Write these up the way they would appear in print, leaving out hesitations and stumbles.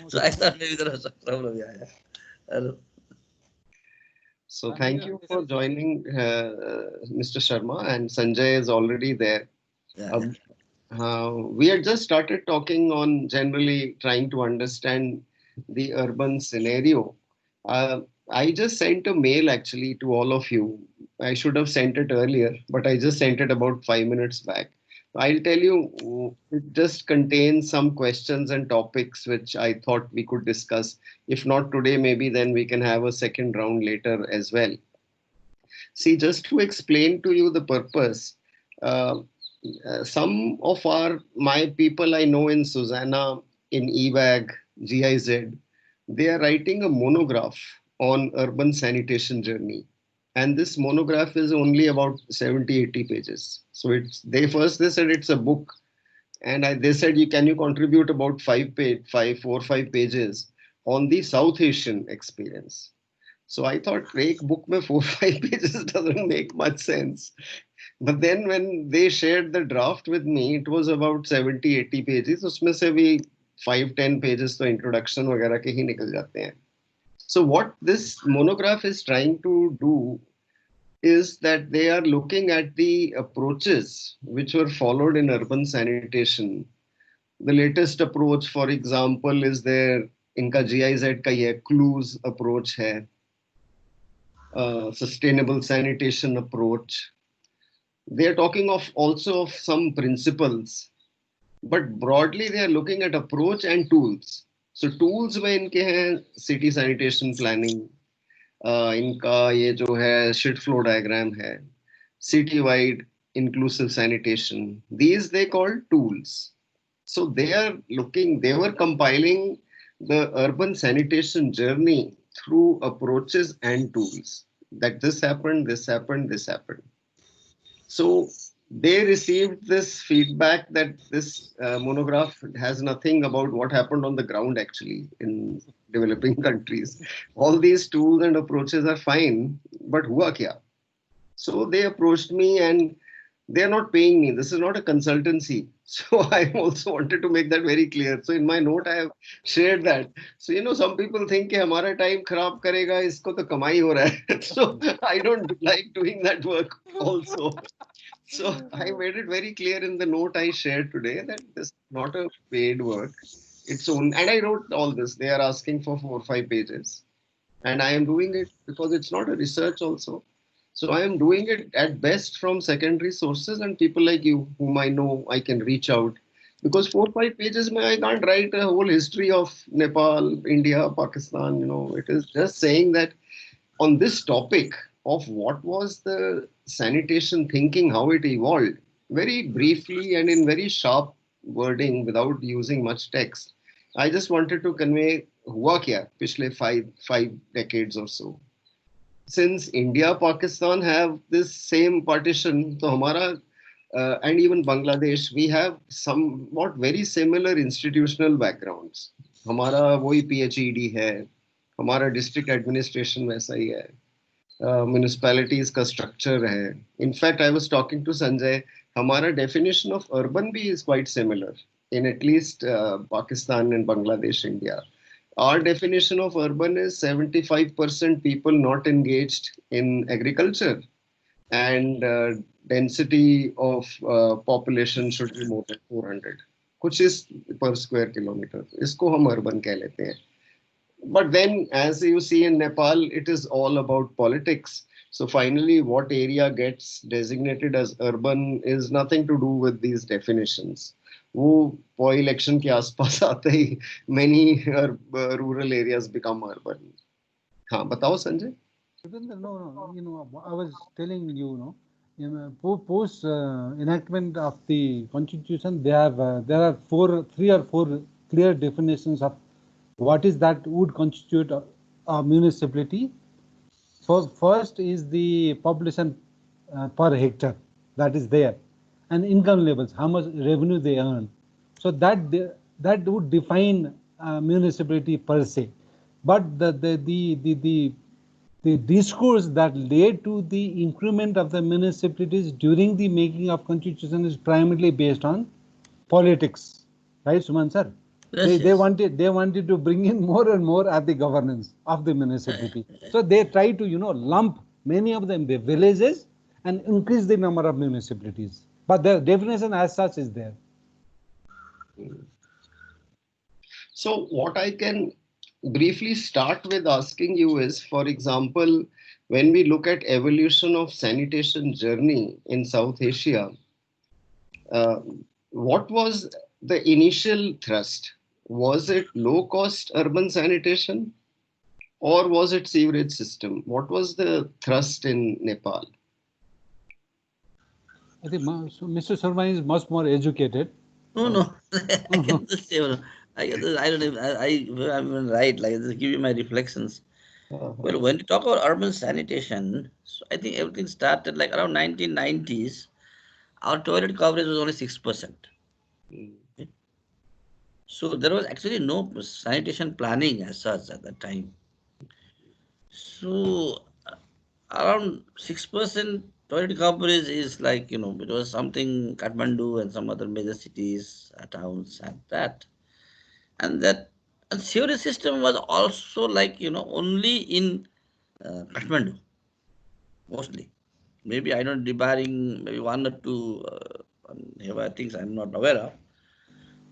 So I thought maybe there was a problem. Yeah. Hello. So thank you for joining, Mr. Sharma, and Sanjay is already there. Yeah. Um, we had just started talking on generally trying to understand the urban scenario. Uh, I just sent a mail actually to all of you. I should have sent it earlier, but I just sent it about 5 minutes back. I'll tell you, it just contains some questions and topics which I thought we could discuss. If not today, maybe then we can have a second round later as well. See, just to explain to you the purpose, uh, some of my people I know in Susanna, in EWAG, GIZ, they are writing a monograph on urban sanitation journey. And this monograph is only about 70, 80 pages. So they said it's a book. And they said, can you contribute about 4 or 5 pages on the South Asian experience? So I thought, एक book में 4 or 5 pages doesn't make much sense. But then when they shared the draft with me, it was about 70, 80 pages. उसमें से भी 5, 10 pages तो introduction वगैरह के ही निकल जाते हैं. So what this monograph is trying to do is that they are looking at the approaches which were followed in urban sanitation. The latest approach, for example, is there इनका GIZ का ये clues approach है. Sustainable sanitation approach. They are talking of also of some principles, but broadly they are looking at approach and tools. So tools में इनके हैं city sanitation planning, इनका ये जो है shit flow diagram है, city wide inclusive sanitation. These they call tools. So they were compiling the urban sanitation journey through approaches and tools. That this happened, this happened, this happened. So they received this feedback that this monograph has nothing about what happened on the ground actually in developing countries. All these tools and approaches are fine, but hua kya? So they approached me and they are not paying me. This is not a consultancy. So I also wanted to make that very clear. So in my note, I have shared that. So, some people think कि हमारा time खराब करेगा, इसको तो कमाई हो रहा है. So I don't like doing that work also. So I made it very clear in the note I shared today that this is not a paid work. And I wrote all this. They are asking for 4 or 5 pages. And I am doing it because it's not a research also. So I am doing it at best from secondary sources and people like you, whom I know I can reach out. Because 4 or 5 pages, I can't write a whole history of Nepal, India, Pakistan. It is just saying that on this topic of what was the sanitation thinking, how it evolved, very briefly and in very sharp wording without using much text. I just wanted to convey हुआ क्या पिछले five decades or so. Since India, Pakistan have this same partition, so hamara, and even Bangladesh, we have somewhat very similar institutional backgrounds. हमारा वही PhD है, हमारा district administration वैसा ही है. Municipalities का structure है. In fact, I was talking to Sanjay, हमारा definition of urban भी is quite similar in at least Pakistan and Bangladesh, India. Our definition of urban is 75% people not engaged in agriculture and density of population should be more than 400. कुछ is per square kilometer. इसको हम urban कह लेते हैं. But then, as you see in Nepal, it is all about politics. So finally, what area gets designated as urban is nothing to do with these definitions. वो election के आसपास आते ही many rural areas become urban. हाँ, बताओ Sanjay. No, I was telling you, post enactment of the constitution, there are three or four clear definitions of what is that would constitute a municipality. So first is the population per hectare that is there, and income levels, how much revenue they earn. So that would define municipality per se. But the discourse that led to the increment of the municipalities during the making of constitution is primarily based on politics, right, Suman sir? They wanted to bring in more and more at the governance of the municipality. So they try to lump many of them the villages and increase the number of municipalities. But the definition as such is there. So what I can briefly start with asking you is, for example, when we look at evolution of sanitation journey in South Asia, what was the initial thrust? Was it low-cost urban sanitation or was it sewerage system? What was the thrust in Nepal? I think Mr. Sharma is much more educated. No. I can just say, I don't even, I'm even right, like, just give you my reflections. Well, when you talk about urban sanitation, so I think everything started like around 1990s. Our toilet coverage was only 6%. Okay. So there was actually no sanitation planning as such at that time. So around 6% toilet coverage is like, it was something Kathmandu and some other major cities, towns had that. And sewerage system was also like, only in Kathmandu, mostly. Maybe I don't debarring maybe one or two things I'm not aware of.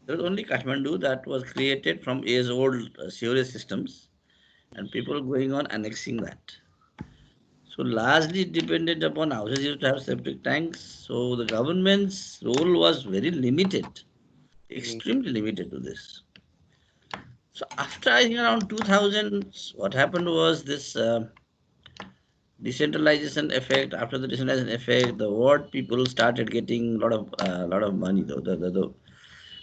There was only Kathmandu that was created from years old sewerage systems and people going on annexing that. So largely depended upon houses used to have septic tanks. So the government's role was very limited, extremely limited to this. So after I think around 2000, what happened was this decentralization effect. After the decentralization effect, the ward people started getting a lot of money. Though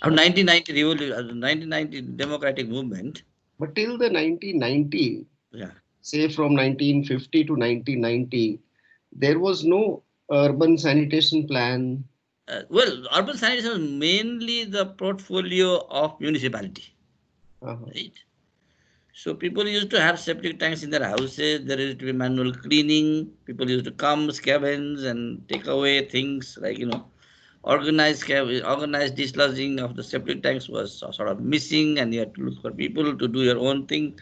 after 1990 revolution, 1990 democratic movement. But till the 1990, Yeah. say from 1950 to 1990, there was no urban sanitation plan. Well, urban sanitation was mainly the portfolio of municipality. Right. So people used to have septic tanks in their houses. There used to be manual cleaning. People used to come, scavenge, and take away things like organized dislodging of the septic tanks was sort of missing, and you had to look for people to do your own thing.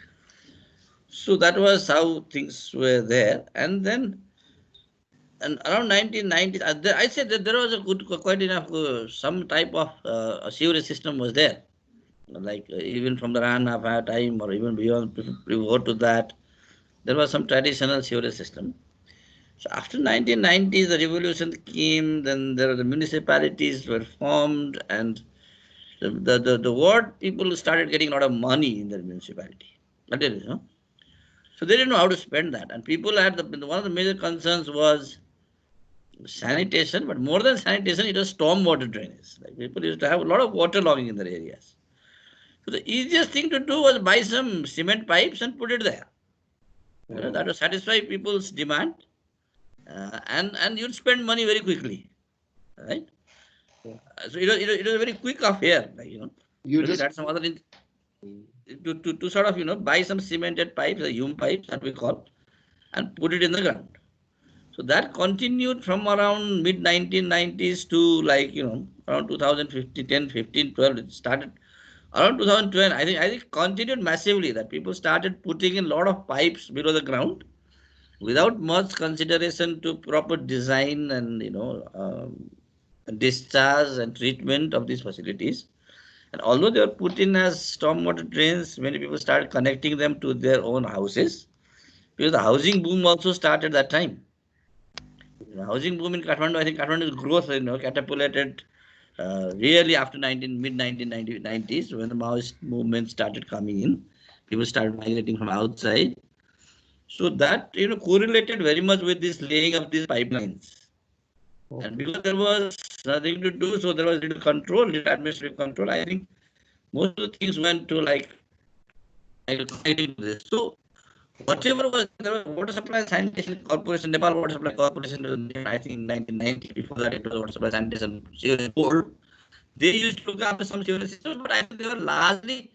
So that was how things were there, and then. And around 1990s, I said that there was a quite enough, some type of sewerage system was there. Like even from the Rana time or even beyond, before to that, there was some traditional sewerage system. So after 1990s, the revolution came, then there were the municipalities were formed and the ward people started getting a lot of money in their municipality. That is, So they didn't know how to spend that. And people had, one of the major concerns was sanitation, but more than sanitation, it was stormwater drainage. Like people used to have a lot of water logging in their areas. So the easiest thing to do was buy some cement pipes and put it there. That will satisfy people's demand, and you'd spend money very quickly, right? So it was a very quick affair, like You just that's some other to sort of buy some cemented pipes, the hume pipes that we call, and put it in the ground. So that continued from around mid 1990s to like around 2015, 10, 15, 12. It started around 2012. I think continued massively that people started putting in a lot of pipes below the ground without much consideration to proper design and discharge and treatment of these facilities. And although they were put in as stormwater drains, many people started connecting them to their own houses because the housing boom also started that time. The housing boom in Kathmandu, I think Kathmandu's growth, catapulted really after mid 1990s when the Maoist movement started coming in. People started migrating from outside. So that correlated very much with this laying of these pipelines. And because there was nothing to do, so there was little control, little administrative control. I think most of the things went to like connecting to this. So whatever was there was Water Supply Sanitation Corporation, Nepal Water Supply Corporation, I think in 1990. Before that, it was Water Supply Sanitation Board. They used to look after some sewerage systems, but I think they were largely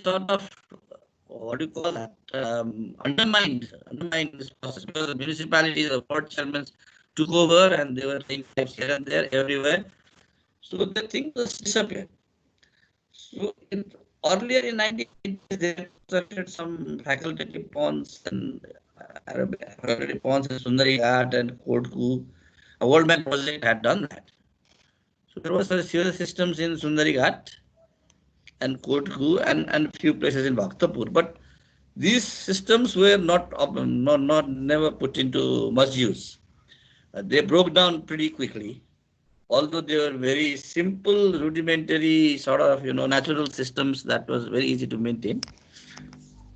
sort of what do you call that? Undermined this process because the municipalities, the board chairmen took over and they were laying pipes here and there everywhere. So the thing was disappeared. So earlier in 1980s, they constructed some facultative ponds and facultative ponds in Sundari Ghat and Kodku. A World Bank project had done that. So there was sewage systems in Sundari Ghat and Kodku and few places in Bhaktapur. But these systems were not never put into much use. They broke down pretty quickly, although they were very simple, rudimentary sort of natural systems that was very easy to maintain.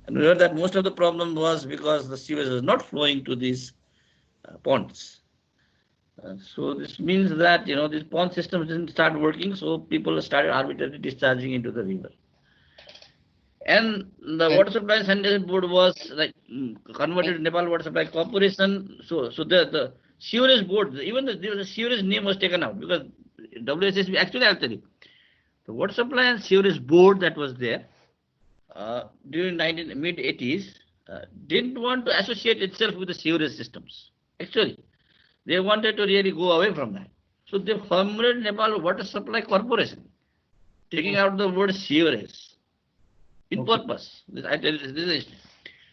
And we heard that most of the problem was because the sewage was not flowing to these ponds. So this means that these pond systems didn't start working, so people started arbitrarily discharging into the river. And the And Water Supply Sanitation Board was like converted to Nepal Water Supply Corporation. So the sewerage board, even the sewerage name was taken out because WSSB, actually I'll tell you, the Water Supply and Sewerage Board that was there during mid-80s didn't want to associate itself with the sewerage systems. Actually, they wanted to really go away from that. So they formed Nepal Water Supply Corporation, taking out the word sewerage. In purpose, I tell you this is.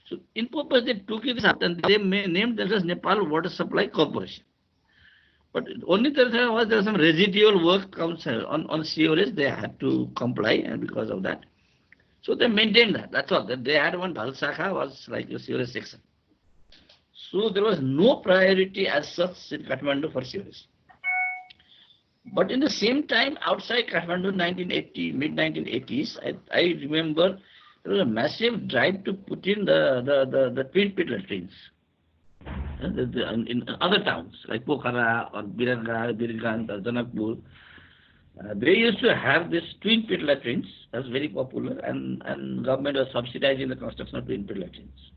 So in purpose, they took this up and they named themselves Nepal Water Supply Corporation. But only there was some residual work comes on sewerage. They had to comply, and because of that, so they maintained that. That's all. They had one Dhalsakha was like a sewerage section. So there was no priority as such in Kathmandu for sewerage. But in the same time, outside Kathmandu, 1980, mid-1980s, I remember there was a massive drive to put in the twin pit latrines in other towns like Pokhara or Biranga, Birgant or Janakpur. They used to have this twin pit latrines. That was very popular, and government was subsidizing the construction of twin pit latrines.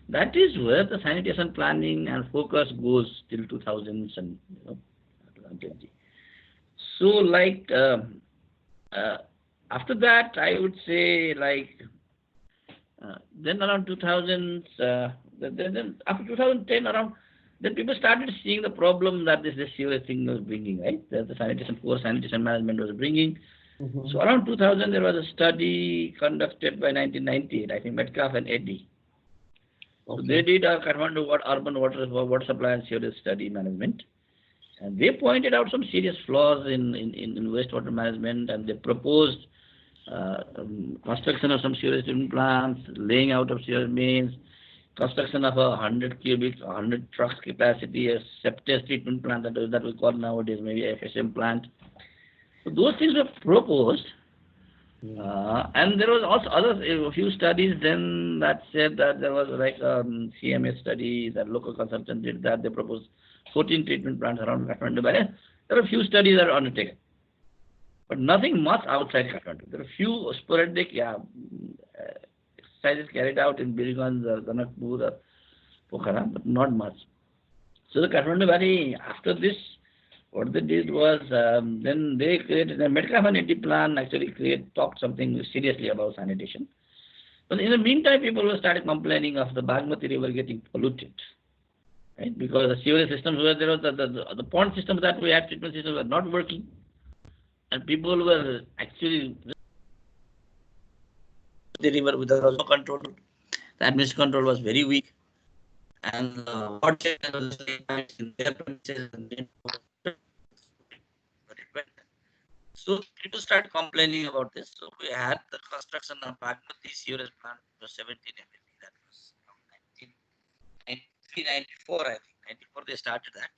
That is where the sanitation planning and focus goes till 2000s and 2020. So like after that, I would say like then around 2000s, then after 2010 around, then people started seeing the problem that this sewage thing was bringing, right? That the poor sanitation management was bringing. So around 2000, there was a study conducted by 1998, I think Metcalf and Eddy. So they did a Kathmandu urban water supply and sewage study management. And they pointed out some serious flaws in wastewater management, and they proposed construction of some sewage treatment plants, laying out of sewage mains, construction of a 100 trucks capacity, a septic treatment plant that we call nowadays maybe FSM plant. So those things were proposed. And there was also a few studies then that said that there was like a CMS study that local consultant did that. They proposed 14 treatment plants around Kathmandu. There are a few studies that are undertaken, but nothing much outside Kathmandu. There are a few sporadic exercises carried out in Birganj, Janakpur, Pokhara, but not much. So the Kathmandu Valley, after this, what they did was then they created a Metcalf and Eddy plan, actually talked something seriously about sanitation. But in the meantime, people were started complaining of the Bagmati river getting polluted. Right? Because the sewage systems were there, the pond systems that we had, treatment systems were not working, and people were actually the river without no control. The administrative control was very weak, and the water was in their premises. So people started complaining about this. So we had the construction of Bagmati sewage plant for 17 MLD. That was 1994, I think. 94 they started that.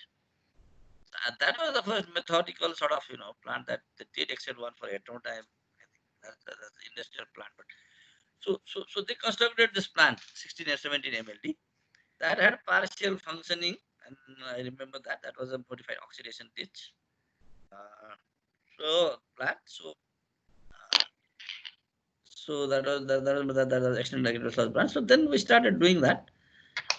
That was the first methodical sort of plant that they did except one for ethanol time. I think that's the industrial plant. But so they constructed this plant 16 or 17 MLD that had partial functioning, and I remember that was a modified oxidation ditch. So that was extended resource plant. So then we started doing that.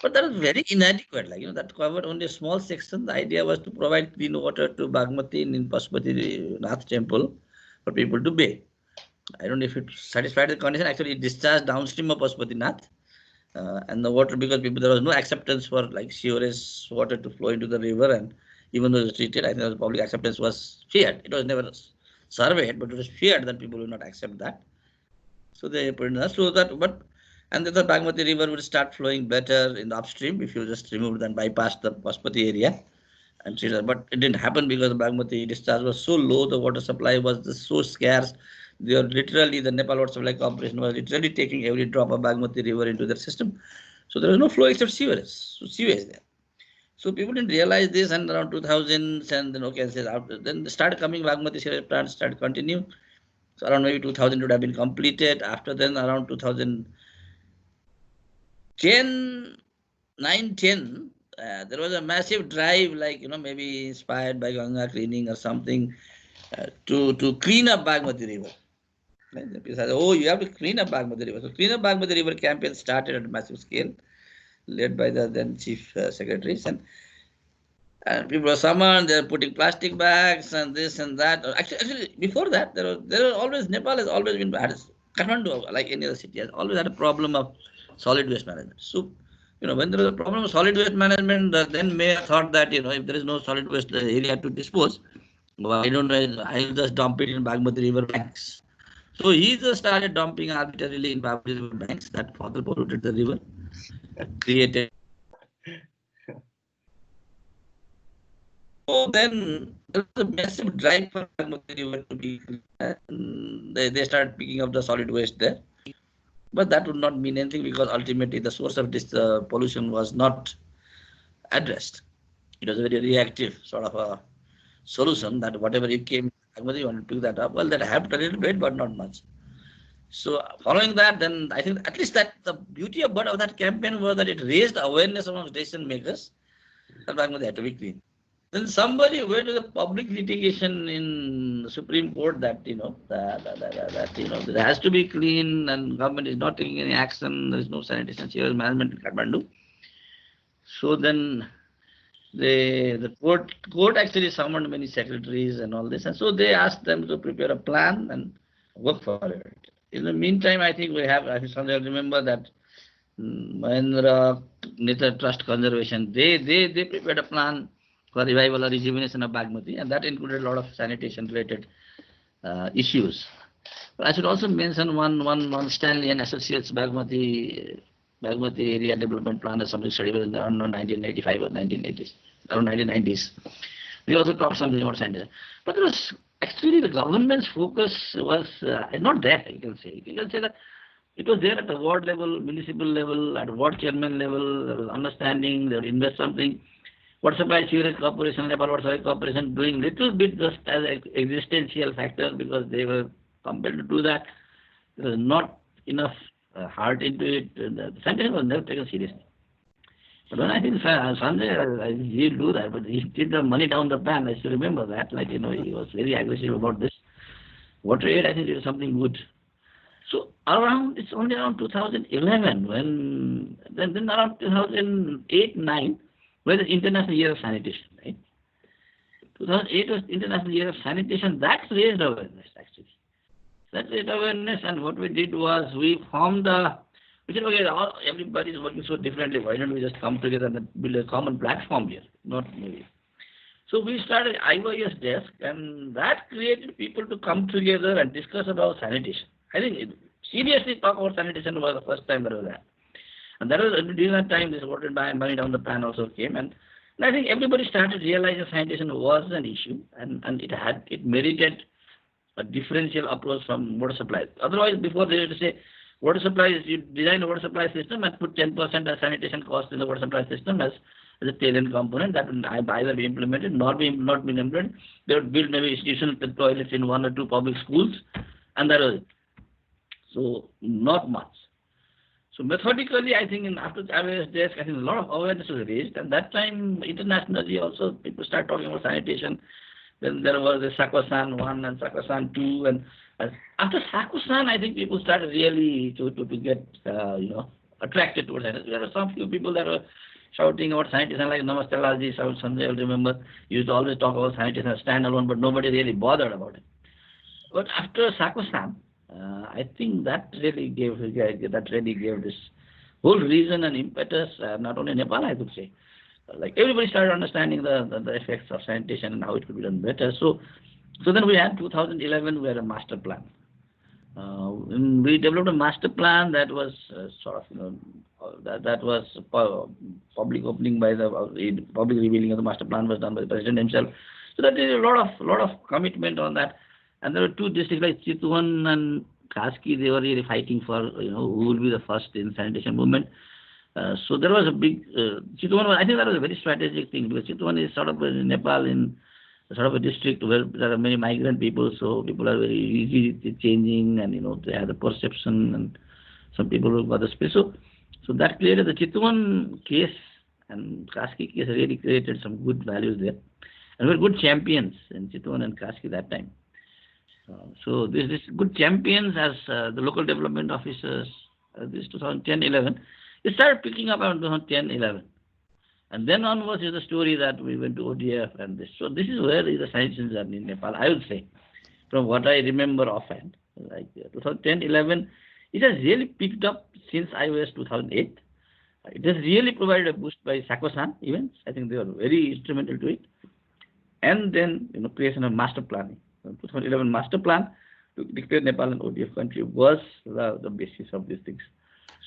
But that was very inadequate. That covered only a small section. The idea was to provide clean water to Bagmati in Pashupati Nath temple for people to bathe. I don't know if it satisfied the condition. Actually, it discharged downstream of Pashupati Nath. And the water, because there was no acceptance for sewerage water to flow into the river, and even though it was treated, I think the public acceptance was feared. It was never surveyed, but it was feared that people will not accept that. So they put in that, so that, but, and then the Bagmati river would start flowing better in the upstream if you just removed and bypass the Paspati area. And but it didn't happen because the Bagmati discharge was so low, the water supply was just so scarce. They are literally, the Nepal Water Supply Corporation was literally taking every drop of Bagmati river into their system. So there was no flow except sewage, so sewage there. So people didn't realize this, and around 2000s, and then okay, then started coming Bagmati sewage plants started continue. So around maybe 2000 would have been completed. After then, around 2010, 9-10, there was a massive drive, like, maybe inspired by Ganga cleaning or something, to clean up Bagmati river. People said, oh, you have to clean up Bagmati river. So clean up Bagmati river campaign started at a massive scale, led by the then chief secretaries, and people were summoned. They're putting plastic bags and this and that. Actually, before that, there was always, Nepal has always been, Kathmandu, like any other city, has always had a problem of solid waste management. So, when there was a problem of solid waste management, then mayor thought that, if there is no solid waste area to dispose, why don't I'll just dump it in Bagmati river banks. So he just started dumping arbitrarily in Bagmati river banks that further polluted the river, created. So then there was a massive drive for Bagmati river to be, they started picking up the solid waste there. But that would not mean anything, because ultimately the source of this pollution was not addressed. It was a very reactive sort of a solution, that whatever it came, you want to pick that up. Well, that helped a little bit, but not much. So following that, then I think at least that the beauty of that campaign was that it raised awareness among decision makers that Bagmati had to be clean. Then somebody went to the public litigation in the Supreme Court that there has to be clean, and government is not taking any action. There is no sanitation sewage management in Kathmandu. So then the court actually summoned many secretaries and all this, and so they asked them to prepare a plan and work for it. In the meantime, I think we have, I think Sanjay remember that Mahindra Nature Trust Conservation, they prepared a plan for revival or rejuvenation of Bagmati, and that included a lot of sanitation related issues. But I should also mention one Stanley and Associates Bagmati area development plan or something study was around 1985 or 1980s, around 1990s. We also talked something about sanitation. But there was actually the government's focus was not that, you can say. You can say that it was there at the ward level, municipal level, at ward chairman level, there was understanding, they would invest something. Water Supply Sewerage Corporation, Nepal Water Supply Corporation doing little bit just as an existential factor, because they were compelled to do that. There was not enough heart into it. The sanitation was never taken seriously. But when I think Sanjay, he'll do that, but he did the money down the pan. I still remember that. He was very aggressive about this. Wateraid, I think, did something good. So it's only around 2011 when, then around 2008-9, where the International Year of Sanitation, right? 2008 was International Year of Sanitation. That raised awareness, actually. That raised awareness, and what we did was we formed we said, okay, everybody is working so differently. Why don't we just come together and build a common platform here? Not maybe. So we started IYS desk, and that created people to come together and discuss about sanitation. I think seriously talk about sanitation was the first time there was that. And that was during that time this water money down the pan also came, and I think everybody started realizing sanitation was an issue, and it merited a differential approach from water supplies. Otherwise, before they used to say water supplies, you design a water supply system and put 10% as sanitation cost in the water supply system as a tail-end component that will either be implemented, not be implemented. They would build maybe institutional toilets in 1 or 2 public schools, and that was it. So not much. So methodically, I think after the IYS desk, I think a lot of awareness was raised, and that time internationally also people started talking about sanitation. Then there was the Sakwasan 1 and Sakwasan 2, and after Sakwasan, I think people started really to get attracted towards sanitation. There were some few people that were shouting about sanitation, like Namaste Lalji, Sanjay, I remember, used to always talk about sanitation as standalone, but nobody really bothered about it. But after Sakwasan, I think that really gave this whole reason and impetus, not only Nepal, I could say. Like everybody started understanding the effects of sanitation and how it could be done better. So So then we had 2011, we had a master plan. We developed a master plan that was sort of, that was public opening by the public revealing of the master plan was done by the president himself. So that is a lot of commitment on that. And there were two districts like Chitwan and Kaski. They were really fighting for who will be the first in sanitation movement. So there was a big Chitwan. I think that was a very strategic thing, because Chitwan is sort of in Nepal, in sort of a district where there are many migrant people, so people are very easy changing, and they have the perception, and some people will got the space. So that created the Chitwan case, and Kaski case really created some good values there, and we were good champions in Chitwan and Kaski that time. So this good champions as the local development officers. This 2010-11, it started picking up around 2010-11. And then onwards is the story that we went to ODF and this. So this is where is the sanitation journey in Nepal, I would say, from what I remember offhand. Like 2010-11, it has really picked up since IOS 2008. It has really provided a boost by Sakosan events. I think they were very instrumental to it. And then creation of master planning. 2011 master plan to declare Nepal an ODF country was the basis of these things.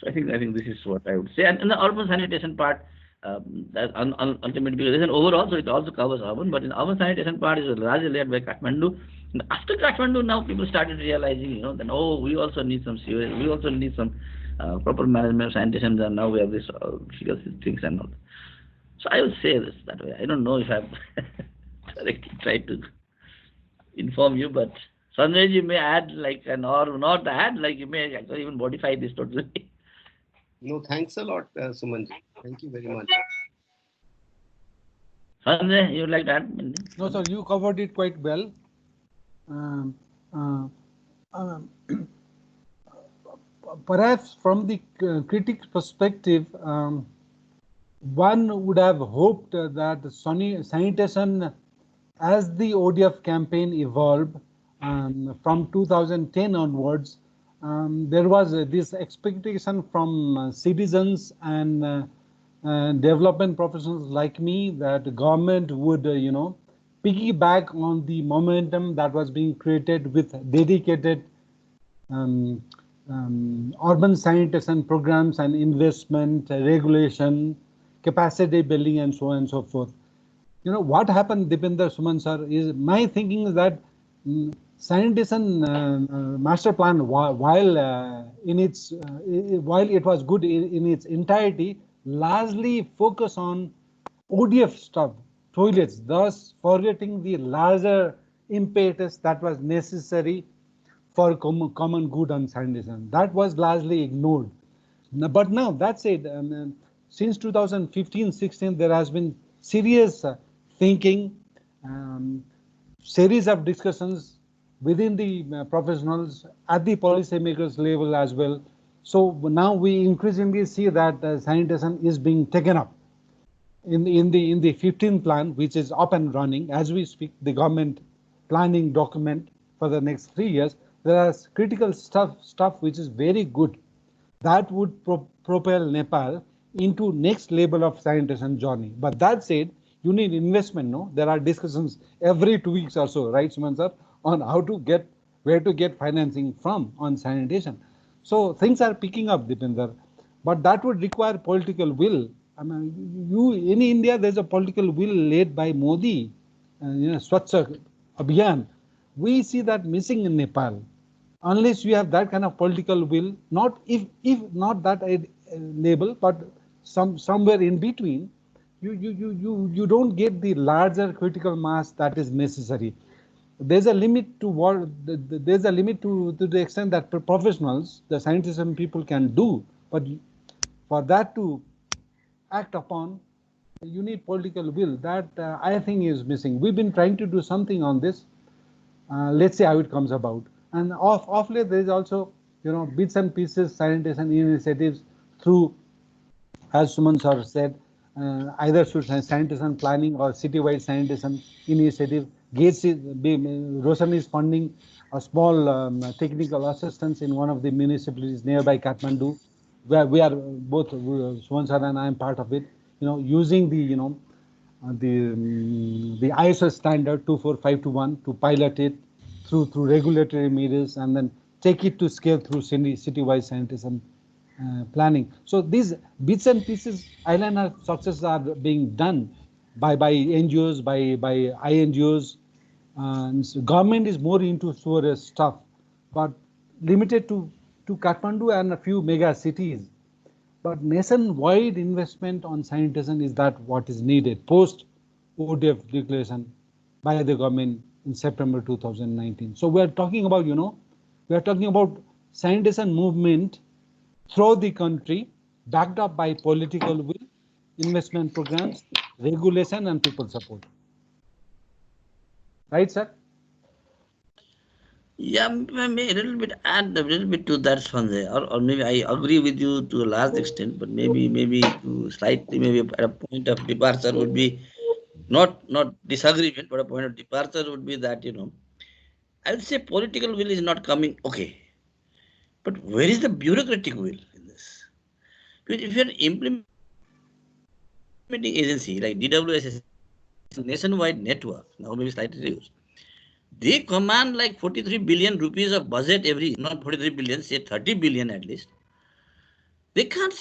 So I think this is what I would say. And in the urban sanitation part, that ultimately, because there's an overall, so it also covers urban, but in urban sanitation part is largely led by Kathmandu. And after Kathmandu, now people started realizing, then we also need some sewage, we also need some proper management of sanitation, and now we have this things and all. So I would say this that way. I don't know if I've directly tried to inform you, but Sanjay ji may add or not add, you may actually even modify this totally. No, thanks a lot, Suman. Thank you very much. Sanjay, you would like to add? No, sir, you covered it quite well. Perhaps from the critic's perspective, one would have hoped that sanitation, as the ODF campaign evolved from 2010 onwards, there was this expectation from citizens and development professionals like me that the government would, piggyback on the momentum that was being created with dedicated urban sanitation programs and investment, regulation, capacity building, and so on and so forth. What happened, Dipender, Suman sir, is my thinking is that sanitation master plan, while it was good in its entirety, largely focus on ODF stuff, toilets, thus forgetting the larger impetus that was necessary for common good on sanitation. That was largely ignored. But now, that said, since 2015-16, there has been serious thinking, series of discussions within the professionals at the policymakers level as well. So now we increasingly see that sanitation is being taken up in the 15 plan, which is up and running as we speak. The government planning document for the next 3 years. There is critical stuff which is very good that would propel Nepal into next level of sanitation journey. But that said, you need investment. No, there are discussions every 2 weeks or so, right, Suman sir, on where to get financing from on sanitation. So things are picking up, Dipender, but that would require political will. I mean, in India, there's a political will led by Modi, Swachh Abhiyan. We see that missing in Nepal. Unless you have that kind of political will, not if not that label, but somewhere in between, you don't get the larger critical mass that is necessary. There's a limit to what there's a limit to the extent that professionals, the sanitation people, can do, but for that to act upon, you need political will. That I think is missing. We've been trying to do something on this. Let's see how it comes about. And off late, there is also bits and pieces sanitation initiatives through, as Suman sir said, either through sanitation planning or city-wide sanitation initiative. Roshan is funding a small technical assistance in one of the municipalities nearby Kathmandu, where we are both, Suman sir and I am part of it. Using the the ISO standard 24521 to pilot it through regulatory measures and then take it to scale through city-wide sanitation planning. So these bits and pieces, island successes are being done by NGOs, by INGOs. And so government is more into sewer stuff, but limited to Kathmandu and a few mega cities. But nationwide investment on sanitation is that what is needed post ODF declaration by the government in September 2019. So we are talking about, we are talking about sanitation movement throughout the country, backed up by political will, investment programs, regulation, and people support. Right, sir? Yeah, maybe a little bit add a little bit to that, Sanjay, or maybe I agree with you to a large extent, but maybe to slightly maybe at a point of departure would be not disagreement, but a point of departure would be that I would say political will is not coming. Okay, but where is the bureaucratic will in this? Because if you're an implementing agency like DWSSM, nationwide network, now maybe slightly reduced, they command like 43 billion rupees of budget every, not 43 billion, say 30 billion at least. They can't,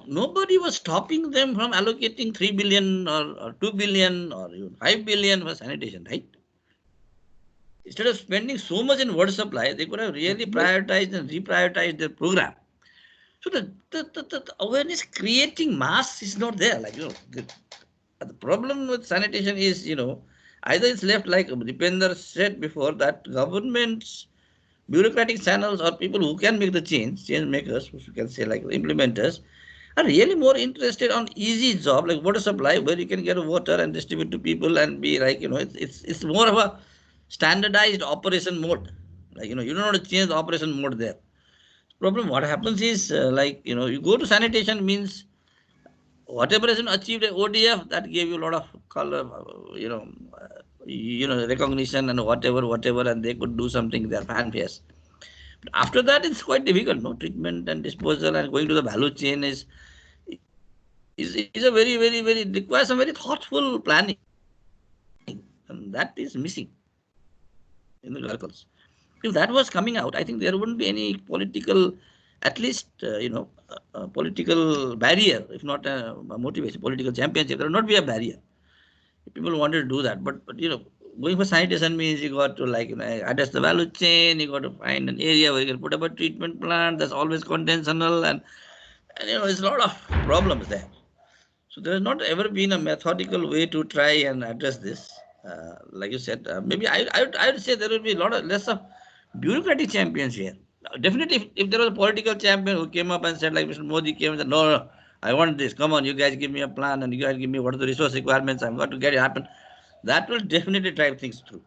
nobody was stopping them from allocating 3 billion or 2 billion or even 5 billion for sanitation, right? Instead of spending so much in water supply, they could have really prioritized and reprioritized their program. So the awareness creating mass is not there. Like, the problem with sanitation is, either it's left like Dipender said before, that governments, bureaucratic channels or people who can make the change makers, which you can say like implementers, are really more interested on easy job like water supply, where you can get water and distribute to people and be like, it's more of a standardized operation mode. Like, you don't want to change the operation mode there. Problem, what happens is, you go to sanitation means whatever has been achieved at ODF, that gave you a lot of color, recognition and whatever, and they could do something, their fanfare. But after that, it's quite difficult, no? Treatment and disposal and going to the value chain is a very, very, very, requires some very thoughtful planning. And that is missing in the circles. If that was coming out, I think there wouldn't be any political, at least, political barrier, if not a motivation, political championship. There would not be a barrier if people wanted to do that. But going for sanitation means you got to address the value chain, you got to find an area where you can put up a treatment plant, that's always conventional, and there's a lot of problems there. So there has not ever been a methodical way to try and address this. Like you said, maybe I would say there will be a lot of less of bureaucratic champions here. Definitely, if there was a political champion who came up and said, like Mr. Modi came and said, no, I want this. Come on, you guys give me a plan and you guys give me what are the resource requirements. I've got to get it happen. That will definitely drive things through.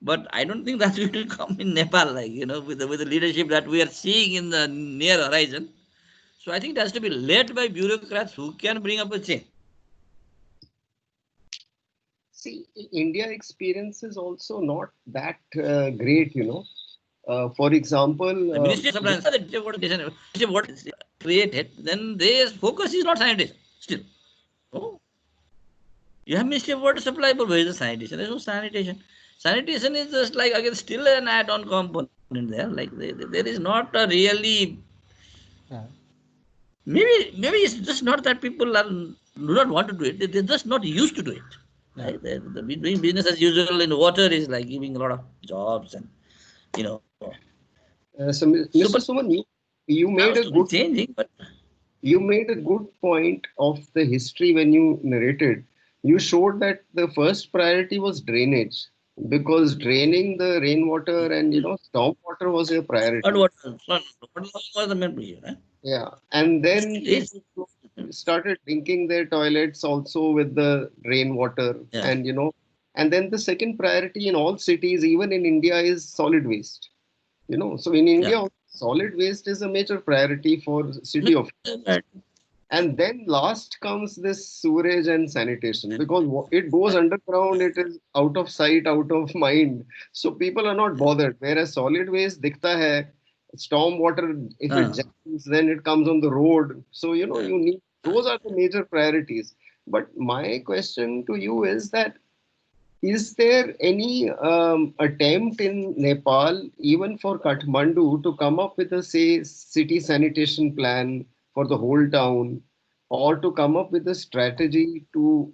But I don't think that will come in Nepal, with the leadership that we are seeing in the near horizon. So I think it has to be led by bureaucrats who can bring up a change. See, India experience is also not that great, for example, the Ministry of Supply what created, then their focus is not sanitation still. Oh, you have Ministry of Water Supply, but where is the sanitation? There's no sanitation. Sanitation is just like, again, still an add-on component there. Like there is not a really. Maybe it's just not that people do not want to do it. They're just not used to do it. Yeah. Right? They're doing business as usual in water is like giving a lot of jobs and So Mr. Suman, you made a good changing, but you made a good point of the history when you narrated. You showed that the first priority was drainage, because draining the rainwater and storm water was a priority. What was the main issue? Eh? Yeah, and then people started linking their toilets also with the rainwater, and and then the second priority in all cities, even in India, is solid waste. So in India, solid waste is a major priority for city officials. And then last comes this sewerage and sanitation, because it goes underground, it is out of sight, out of mind. So people are not bothered. Whereas solid waste, dikhta hai, storm water, if it jams, then it comes on the road. So, you need, those are the major priorities. But my question to you is that, is there any attempt in Nepal, even for Kathmandu, to come up with a, say, city sanitation plan for the whole town, or to come up with a strategy to,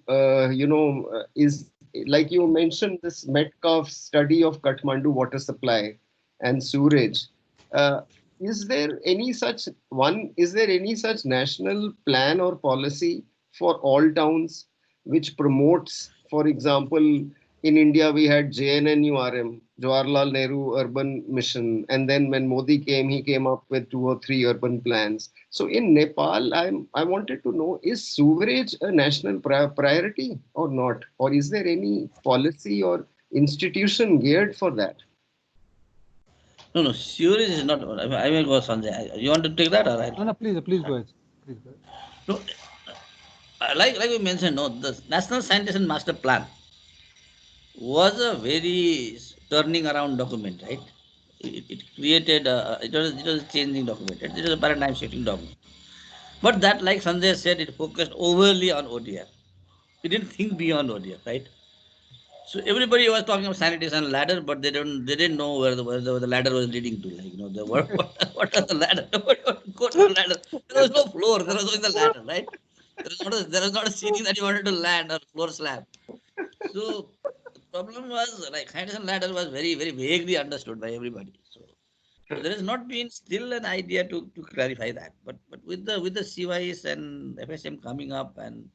is like you mentioned this Metcalf study of Kathmandu water supply and sewerage. Uh, is there any such one? Is there any such national plan or policy for all towns which promotes, for example, in India, we had JNNURM, Jawaharlal Nehru Urban Mission, and then when Modi came, he came up with 2 or 3 urban plans. So in Nepal, I wanted to know, is sewerage a national priority or not? Or is there any policy or institution geared for that? No, sewerage is not. I will go, Sanjay. You want to take that, or right? No, please go ahead. Please go ahead. No, like we mentioned, no, the National Sanitation Master Plan was a very turning around document, right? It created, it was a changing document. It was a paradigm shifting document. But that, like Sanjay said, it focused overly on ODR. It didn't think beyond ODR, right? So everybody was talking about sanitation ladder, but they didn't know where the ladder was leading to. Like, what are the ladder? Nobody wanted to go to the ladder. There was no floor. There was only the ladder, right? There was not a ceiling that you wanted to land or floor slab. So the problem was, like, sanitation ladder was very very vaguely understood by everybody. So there has not been still an idea to clarify that. But with the CWIS and FSM coming up, and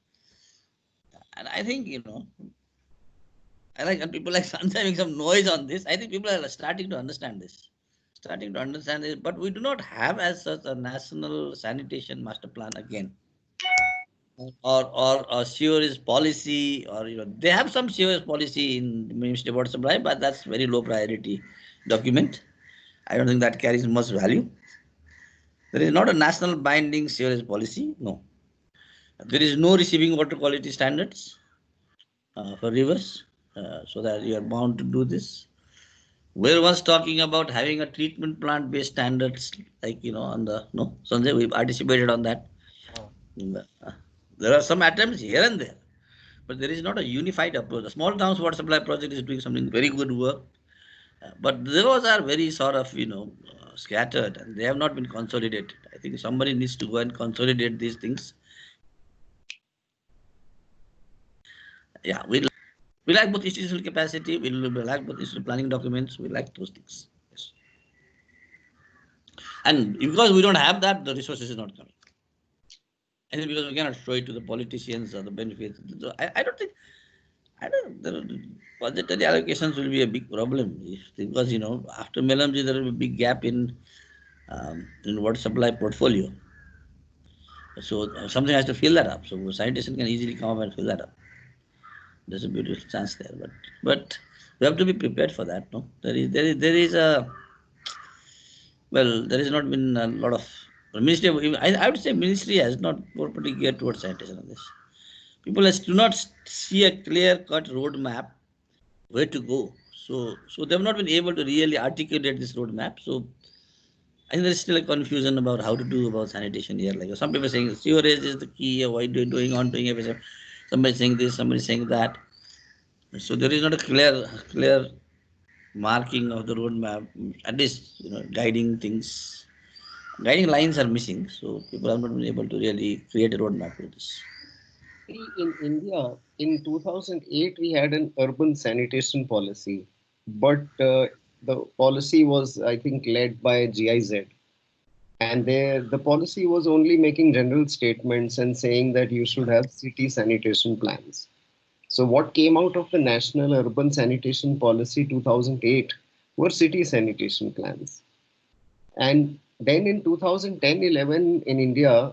I think, I like, and people like Sanjay making some noise on this. I think people are starting to understand this. Starting to understand it, but we do not have as such a national sanitation master plan again, or a sewerage policy, or they have some sewerage policy in the Ministry of Water Supply, but that's very low priority document. I don't think that carries much value. There is not a national binding sewerage policy. No, there is no receiving water quality standards for rivers, so that you are bound to do this. We're once talking about having a treatment plant based standards, like, on the, no, Sanjay, we participated on that. There are some attempts here and there, but there is not a unified approach. The small towns water supply project is doing something very good work, but those are very sort of, scattered, and they have not been consolidated. I think somebody needs to go and consolidate these things. Yeah, we like both institutional capacity, we like both institutional planning documents, we like those things. Yes. And because we don't have that, the resources is not coming. And because we cannot show it to the politicians or the benefits. So I don't think, the budgetary allocations will be a big problem, because, after Melamchi there will be a big gap in water supply portfolio. So something has to fill that up. So sanitation can easily come up and fill that up. There's a beautiful chance there, but we have to be prepared for that. No, there is a, well, there has not been a lot of ministry. I would say ministry has not properly geared towards sanitation on this. People do not see a clear-cut roadmap where to go. So they have not been able to really articulate this roadmap. So I think there is still a confusion about how to do about sanitation here. Like, some people are saying sewerage is the key. Why do you doing FSM? Somebody saying this, somebody saying that. So there is not a clear marking of the roadmap. At least, guiding things, guiding lines are missing. So people have not been able to really create a roadmap for this. In India, in 2008, we had an urban sanitation policy, but the policy was, I think, led by GIZ. And the policy was only making general statements and saying that you should have city sanitation plans. So what came out of the National Urban Sanitation Policy 2008 were city sanitation plans. And then in 2010-11 in India,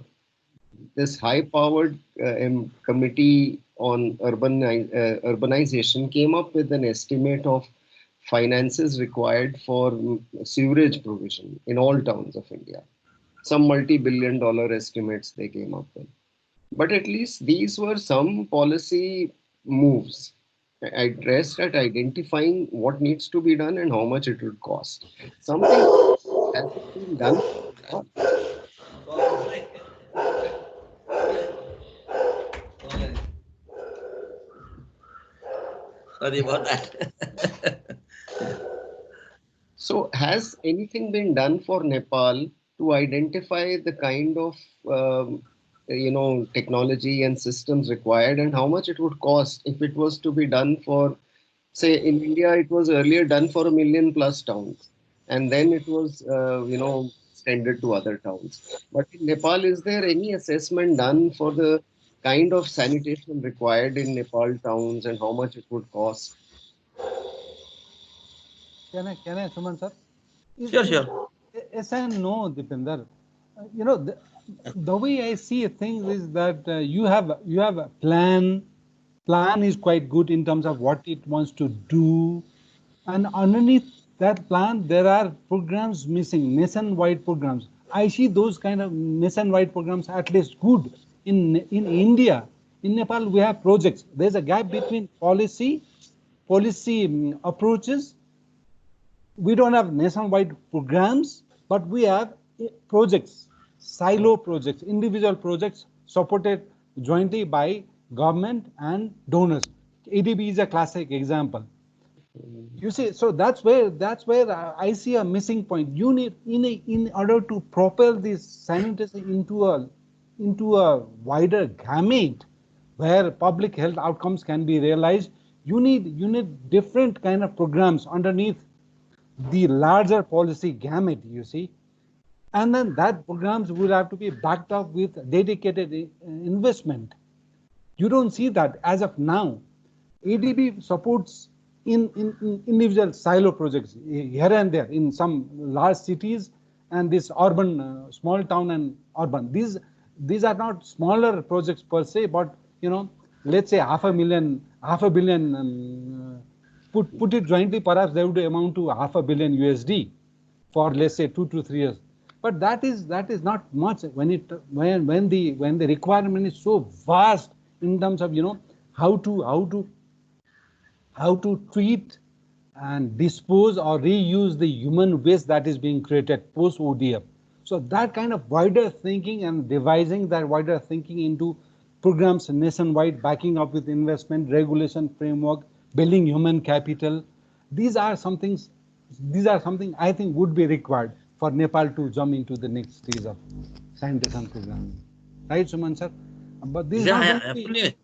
this high-powered committee on urbanization came up with an estimate of finances required for sewerage provision in all towns of India. Some multi-billion-dollar estimates they came up with. But at least these were some policy moves addressed at identifying what needs to be done and how much it would cost. Something has been done. worry about that. So has anything been done for Nepal to identify the kind of technology and systems required and how much it would cost if it was to be done for, say, in India, it was earlier done for 1 million plus towns, and then it was, extended to other towns. But in Nepal, is there any assessment done for the kind of sanitation required in Nepal towns and how much it would cost? Can I, Suman sir? Sure, sure. Yes and no, Dipinder. The way I see things is that you have a plan. Plan is quite good in terms of what it wants to do, and underneath that plan there are programs missing, nationwide programs. I see those kind of nationwide programs at least good in India. In Nepal we have projects. There's a gap between policy approaches. We don't have nationwide programs, but we have projects, silo projects, individual projects supported jointly by government and donors. ADB is a classic example. You see, so that's where I see a missing point. You need in order to propel this sanitation into a wider gamut where public health outcomes can be realized. You need different kind of programs underneath the larger policy gamut, you see. And then that programs will have to be backed up with dedicated investment. You don't see that as of now. ADB supports in individual silo projects here and there in some large cities and this urban, small town and urban. These are not smaller projects per se, but let's say half a billion, put it jointly, perhaps they would amount to $500 million USD for, let's say, 2 to 3 years. But that is not much when the requirement is so vast in terms of how to treat and dispose or reuse the human waste that is being created post ODF. So that kind of wider thinking and devising that wider thinking into programs nationwide, backing up with investment, regulation framework, building human capital. These are something I think would be required for Nepal to jump into the next stage of sanitation program. Right, Suman sir? But this is not going to be...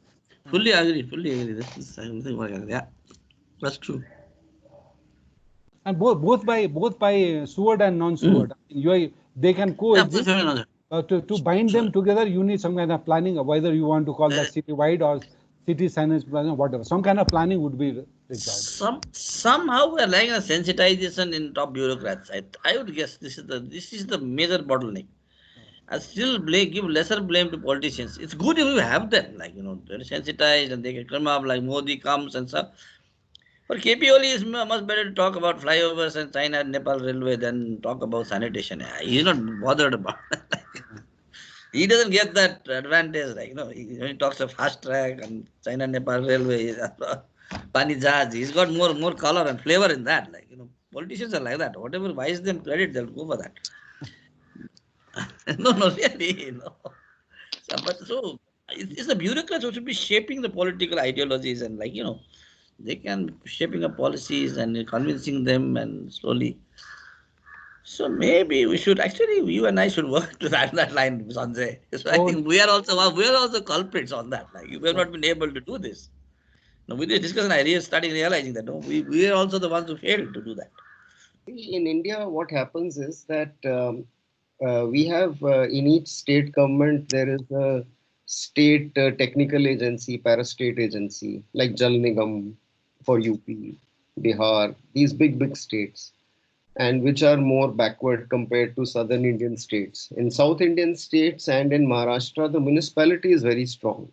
Fully agree. This is something like that. Yeah, that's true. And both by sword and non-sword. They can coexist. To bind them together, you need some kind of planning, whether you want to call that city-wide or city sanitation plan, whatever. Some kind of planning would be required. Somehow we are lacking a sensitization in top bureaucrats. I would guess this is the major bottleneck. I still give lesser blame to politicians. It's good if you have them, they're sensitized and they can come up like Modi comes and stuff. For KP only, it's much better to talk about flyovers and China and Nepal railway than talk about sanitation. He's not bothered about it. He doesn't get that advantage. He talks of fast track and China Nepal railway, Pani Jaj. He's got more color and flavor in that. Politicians are like that. Whatever buys them credit, they'll go for that. No, really, no. So it's the bureaucrats who should be shaping the political ideologies and they can be shaping up policies and convincing them and slowly. So maybe we should actually, you and I should work to that line, Sanjay. So I think we are also culprits on that. We have not been able to do this. Now with this discussion, I started realizing that we are also the ones who failed to do that. In India, what happens is that we have in each state government there is a state technical agency, parastate agency like Jal Nigam for UP, Bihar, these big states, and which are more backward compared to southern Indian states. In South Indian states and in Maharashtra, the municipality is very strong.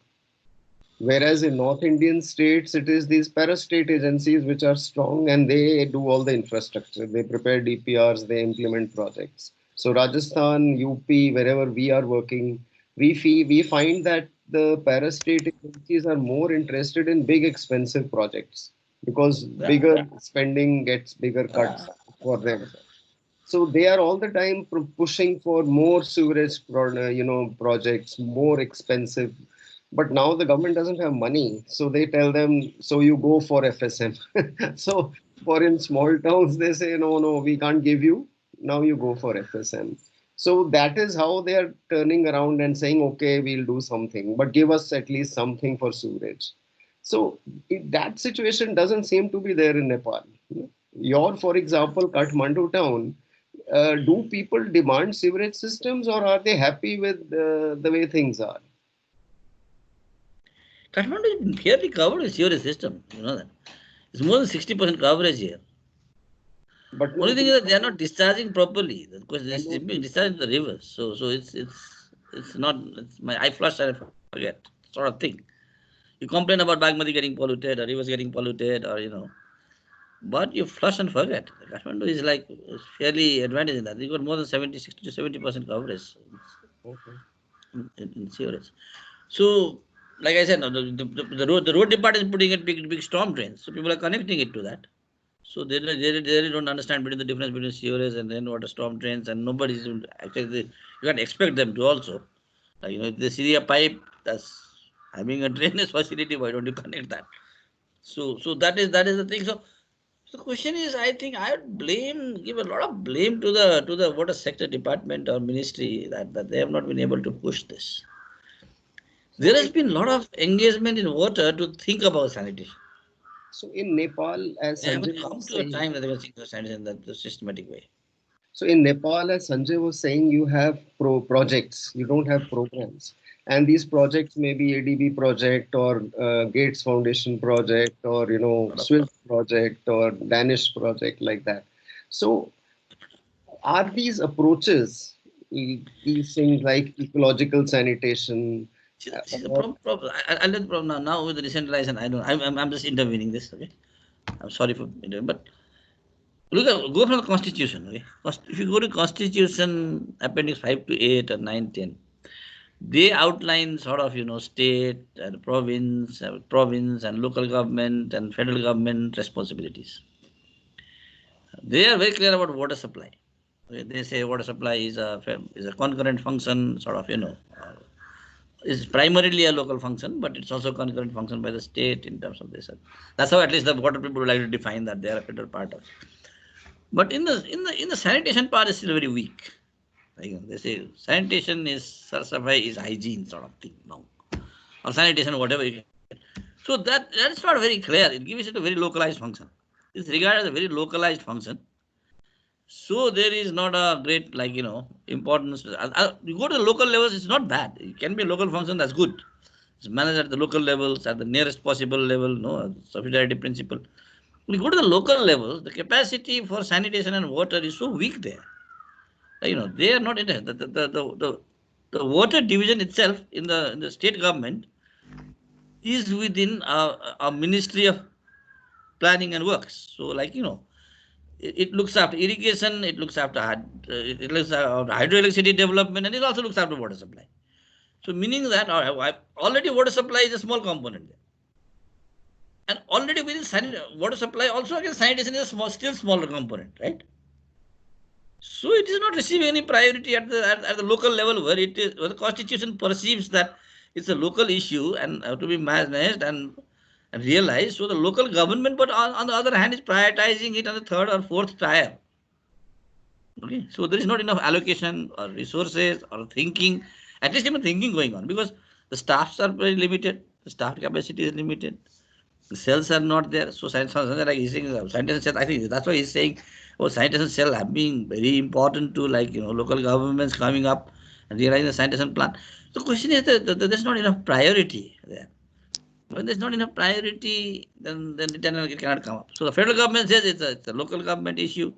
Whereas in North Indian states, it is these parastate agencies which are strong and they do all the infrastructure. They prepare DPRs, they implement projects. So Rajasthan, UP, wherever we are working, we find that the parastate agencies are more interested in big expensive projects because bigger spending gets bigger cuts for them. So they are all the time pushing for more sewerage projects, more expensive But now the government doesn't have money, so they tell them, so you go for FSM. So for in small towns, they say, no, no, we can't give you. Now you go for FSM. So that is how they are turning around and saying, okay, we'll do something, but give us at least something for sewerage. So that situation doesn't seem to be there in Nepal. Your, for example, Kathmandu town, do people demand sewerage systems, or are they happy with the way things are? Kathmandu is fairly covered with sewerage system. You know that. It's more than 60% coverage here. But only thing is that they are not discharging properly. Because they are being discharged in the rivers. So it's not. I flush and I forget sort of thing. You complain about Bagmati getting polluted or rivers getting polluted, or but you flush and forget. Kathmandu is like fairly advantage in that. You got more than 60 to 70% coverage in sewerage. So, like I said, the road department is putting it big storm drains. So people are connecting it to that. So they really don't understand between the difference between sewerage and then water storm drains, and nobody's actually. You can't expect them to also. If they see a pipe that's having a drainage facility, why don't you connect that? So that is the thing. So the question is, I think I would give a lot of blame to the water sector department or ministry that they have not been able to push this. There has been a lot of engagement in water to think about sanitation. So in Nepal, as they haven't Sanjay come was to a saying, time that they can think of sanitation in that systematic way. so in Nepal, as Sanjay was saying, you have projects, you don't have programs. And these projects may be ADB project or Gates Foundation project or, Swiss project or Danish project like that. So are these approaches, these things like ecological sanitation? See, the problem. I'll let the problem now with the decentralization. I'm just intervening this. Okay, I'm sorry for intervening, but go from the Constitution. Okay, if you go to Constitution Appendix 5 to 8 or 9, 10, they outline sort of state and province and local government and federal government responsibilities. They are very clear about water supply. They say water supply is a concurrent function, sort of is primarily a local function, but it's also a concurrent function by the state in terms of this. That's how at least the water people would like to define that they are a federal part of it. But in the sanitation part is still very weak. They say sanitation is hygiene sort of thing now, or sanitation whatever you can. So that's not very clear. It gives it a very localized function. It's regarded as a very localized function. So there is not a great importance. You go to the local levels, it's not bad. It can be a local function, that's good. It's managed at the local levels, at the nearest possible level, subsidiarity principle. When you go to the local levels, the capacity for sanitation and water is so weak there. They are not in the water division itself in the state government is within a Ministry of Planning and Works. So it looks after irrigation, it looks after hydroelectricity development, and it also looks after water supply. So meaning that already water supply is a small component there. And already within water supply also again sanitation is still smaller component, right? So it is not receiving any priority at the local level where the Constitution perceives that it's a local issue and to be managed and realized. So the local government, but on the other hand, is prioritizing it on the third or fourth tier. Okay, so there is not enough allocation or resources or thinking, at least even thinking going on, because the staffs are very limited, the staff capacity is limited, the cells are not there. So like he's saying, sanitation cell, I think that's why he's saying, sanitation cell have been very important to local governments coming up and realizing the sanitation plan. The question is that there's not enough priority there. When there's not enough priority, then it cannot come up. So the federal government says it's a local government issue.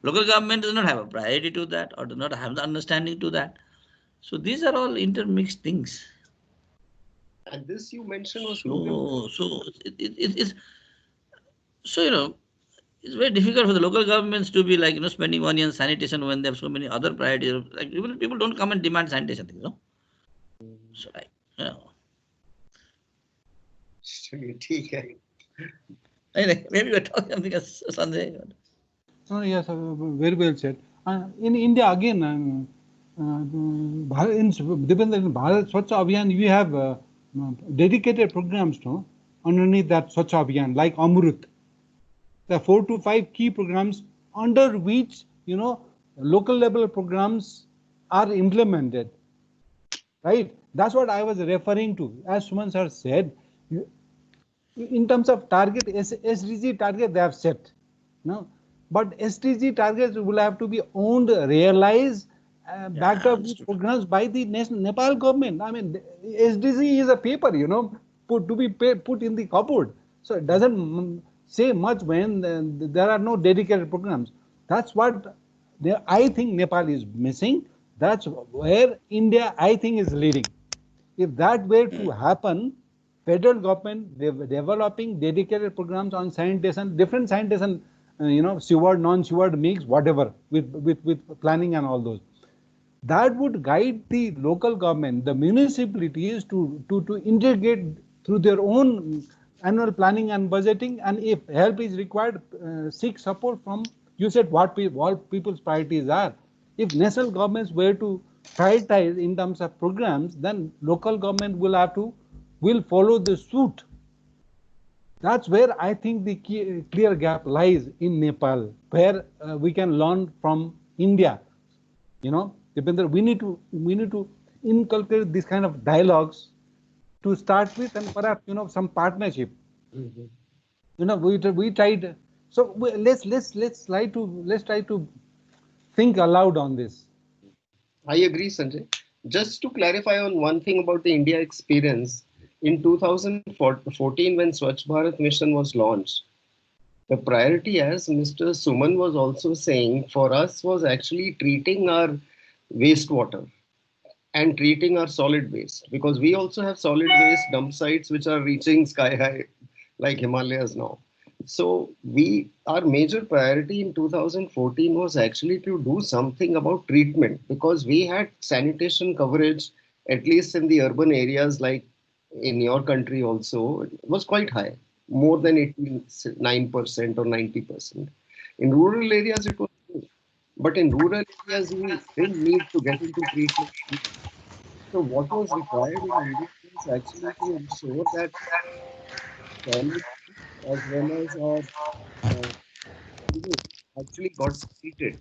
Local government does not have a priority to that or does not have the understanding to that. So these are all intermixed things. And this you mentioned was local. So it's it's very difficult for the local governments to be spending money on sanitation when they have so many other priorities. Like even people don't come and demand sanitation, So maybe we're talking something else, Sanjay. Oh, yes, very well said. In India, again, depending on Bharat Swachh Abhiyan, we have dedicated programs, no, underneath that Swachh Abhiyan, like Amrut. There are 4 to 5 key programs under which, local level programs are implemented. Right? That's what I was referring to. As Suman sir said, in terms of target, SDG target they have set. No? But SDG targets will have to be owned, realized, backed up with programs by the Nepal government. I mean, SDG is a paper, put in the cupboard. So it doesn't say much when there are no dedicated programs. That's what I think Nepal is missing. That's where India, I think, is leading. If that were to happen, federal government developing dedicated programs on sanitation, different sanitation, sewered, non-sewered mix, whatever, with planning and all those. That would guide the local government, the municipalities to integrate through their own annual planning and budgeting, and if help is required, seek support from, you said what people's priorities are. If national governments were to prioritize in terms of programs, then local government will follow the suit. That's where I think the clear gap lies in Nepal, where we can learn from India. Dipender, we need to inculcate this kind of dialogues to start with, and perhaps some partnership. We tried. So let's try to think aloud on this. I agree, Sanjay. Just to clarify on one thing about the India experience, in 2014, when Swachh Bharat Mission was launched, the priority, as Mr. Suman was also saying, for us was actually treating our wastewater and treating our solid waste, because we also have solid waste dump sites which are reaching sky high like Himalayas now. So our major priority in 2014 was actually to do something about treatment, because we had sanitation coverage, at least in the urban areas like in your country also, it was quite high, more than 89% or 90%. In rural areas, it was low. But in rural areas, we didn't need to get into treatment. So what was required in India was actually to ensure that solid as well as our actually got treated.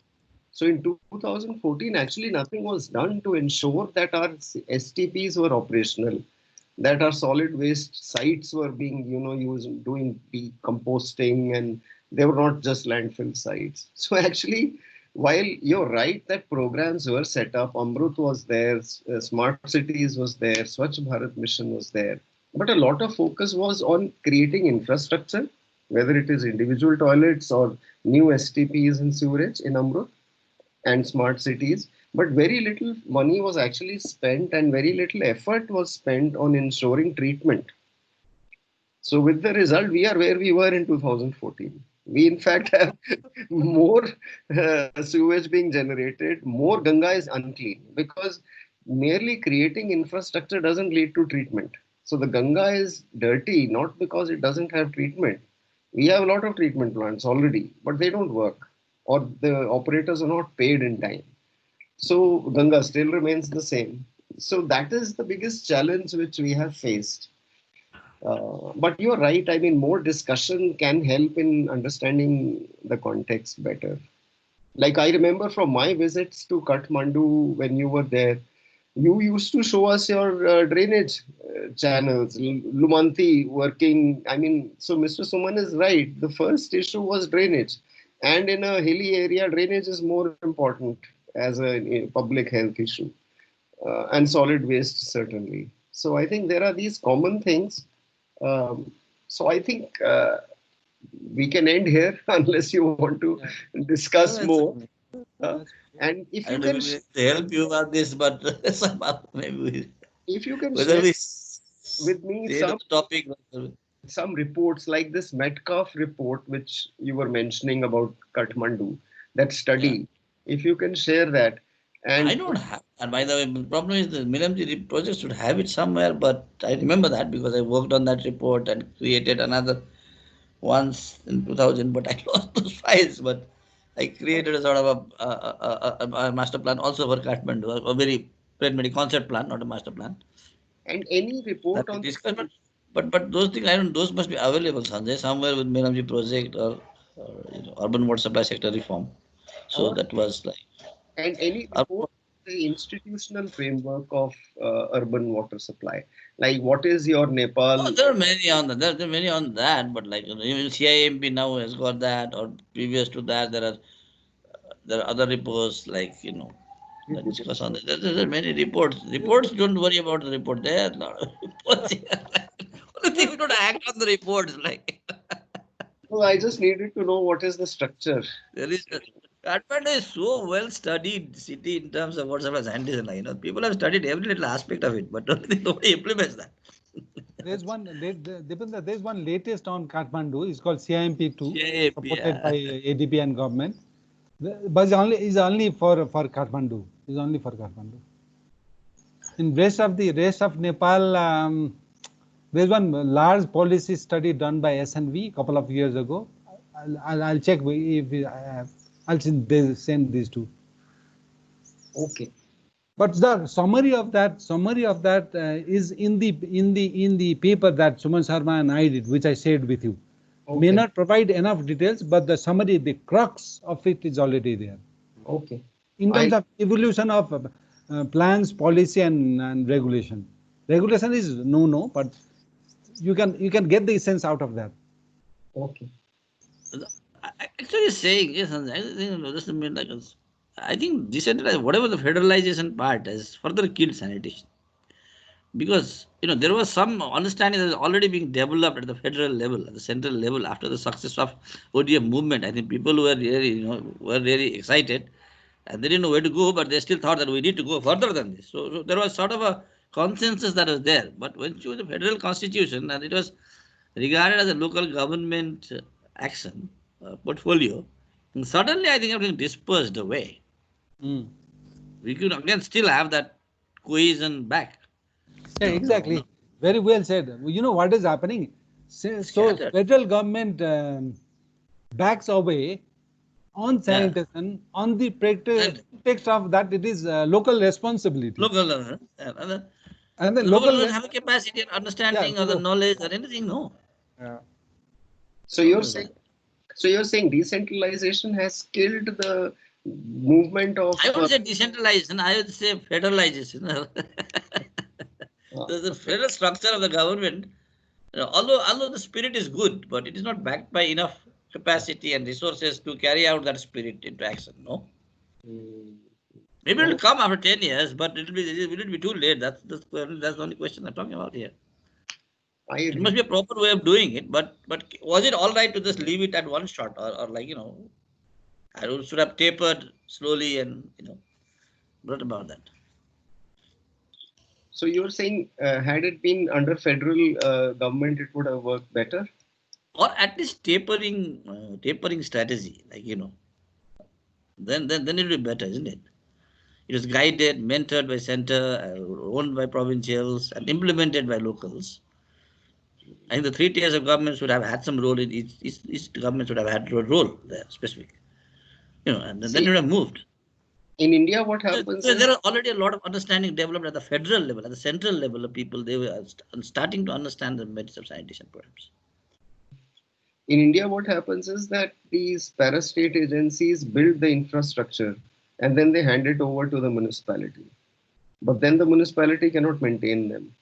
So in 2014, actually nothing was done to ensure that our STPs were operational, that our solid waste sites were being, used, doing decomposting, and they were not just landfill sites. So actually, while you're right that programs were set up, Amrut was there, Smart Cities was there, Swachh Bharat Mission was there, but a lot of focus was on creating infrastructure, whether it is individual toilets or new STPs in sewerage in Amrut and smart cities. But very little money was actually spent and very little effort was spent on ensuring treatment. So with the result, we are where we were in 2014. We in fact have more sewage being generated, more Ganga is unclean, because merely creating infrastructure doesn't lead to treatment. So the Ganga is dirty, not because it doesn't have treatment. We have a lot of treatment plants already, but they don't work, or the operators are not paid in time. So Ganga still remains the same. So that is the biggest challenge which we have faced. But you're right. I mean, more discussion can help in understanding the context better. Like I remember from my visits to Kathmandu when you were there, you used to show us your drainage channels, Lumanti working. I mean, so Mr. Suman is right. The first issue was drainage. And in a hilly area, drainage is more important as a public health issue. And solid waste, certainly. So I think there are these common things. So I think we can end here unless you want to discuss more. And if you can help you on this, but maybe if you can share with me some reports like this Metcalf report, which you were mentioning about Kathmandu, that study, if you can share that. And I don't have. And by the way, the problem is the Melamchi project should have it somewhere, but I remember that because I worked on that report and created another once in 2000, but I lost those files. But I created a sort of a master plan also for Kathmandu, a very preliminary concept plan, not a master plan. And any report on discussion, but those things, I don't. Those must be available, Sanjay, somewhere with Melamchi project or urban water supply sector reform. So or that was like. and any report the institutional framework of urban water supply. Like what is your Oh, Nepal? there are many on that. There are many on that, but like even CIMP now has got that, or previous to that, there are other reports like that discuss on that. There are many reports. Reports, don't worry about the report. There are a lot of reports. Only thing we don't act on the reports. Like No, I just needed to know what is the structure. there is. Kathmandu is so well studied city in terms of what's a scientist. People have studied every little aspect of it, but nobody implements that. There's one, Dipendra, there's one latest on Kathmandu. It's called CIMP2, CIMP, supported by ADB and government. But is only for Kathmandu. Is only for Kathmandu. In rest of Nepal, there's one large policy study done by SNV a couple of years ago. I'll check if I'll send these two. Okay. But the summary of that is in the paper that Suman Sharma and I did, which I shared with you. Okay. May not provide enough details, but the summary, the crux of it is already there. Okay. In terms of evolution of plans, policy, and regulation. Regulation is no, but you can get the essence out of that. Okay. Actually, saying yes, I think decentralized, whatever the federalization part has further killed sanitation. Because there was some understanding that is already being developed at the federal level, at the central level, after the success of ODM movement. I think people were really excited, and they didn't know where to go, but they still thought that we need to go further than this. So there was sort of a consensus that was there. But when you the federal constitution, and it was regarded as a local government action portfolio, and suddenly I think everything dispersed away. We could again still have that cohesion back. Yeah, exactly. Very well said. You know what is happening? So federal government backs away on sanitation on the pretext of that it is local responsibility. Local, and the local doesn't have the capacity or understanding or the knowledge or anything. No. Yeah. So you're saying decentralization has killed the movement of. I wouldn't say decentralization. I would say federalization. The federal structure of the government, although the spirit is good, but it is not backed by enough capacity and resources to carry out that spirit into action. No. Maybe it will come after 10 years, but will it be too late? That's the only question I'm talking about here. It must be a proper way of doing it, but was it all right to just leave it at one shot, or like I should have tapered slowly and brought about that. So you're saying had it been under federal government, it would have worked better, or at least tapering strategy, like then it will be better, isn't it? It was guided, mentored by center, owned by provincials, and implemented by locals. I think the 3 tiers of governments would have had some role in each government would have had a role there, specific. And then it would have moved. In India, what happens is there are already a lot of understanding developed at the federal level, at the central level of people. They were starting to understand the merits of sanitation programs. In India, what happens is that these parastate agencies build the infrastructure and then they hand it over to the municipality. But then the municipality cannot maintain them.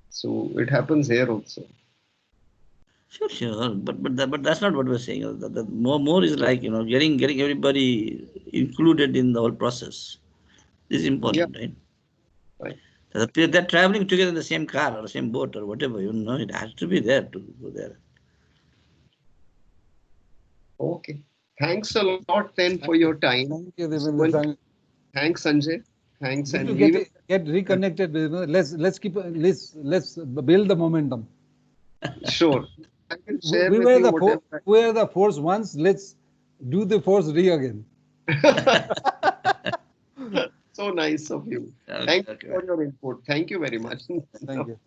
So it happens here also. Sure. But that's not what we're saying. The more is like getting everybody included in the whole process. This is important, right? They're traveling together in the same car or the same boat or whatever. It has to be there to go there. Okay. Thanks a lot then for your time. Thank you, Devendra. Thanks, Sanjay. Thanks, and we will get reconnected. Let's build the momentum. Sure. I can share we were the force once. Let's do the force again. So nice of you. Thank you for your input. Thank you very much. Thank you.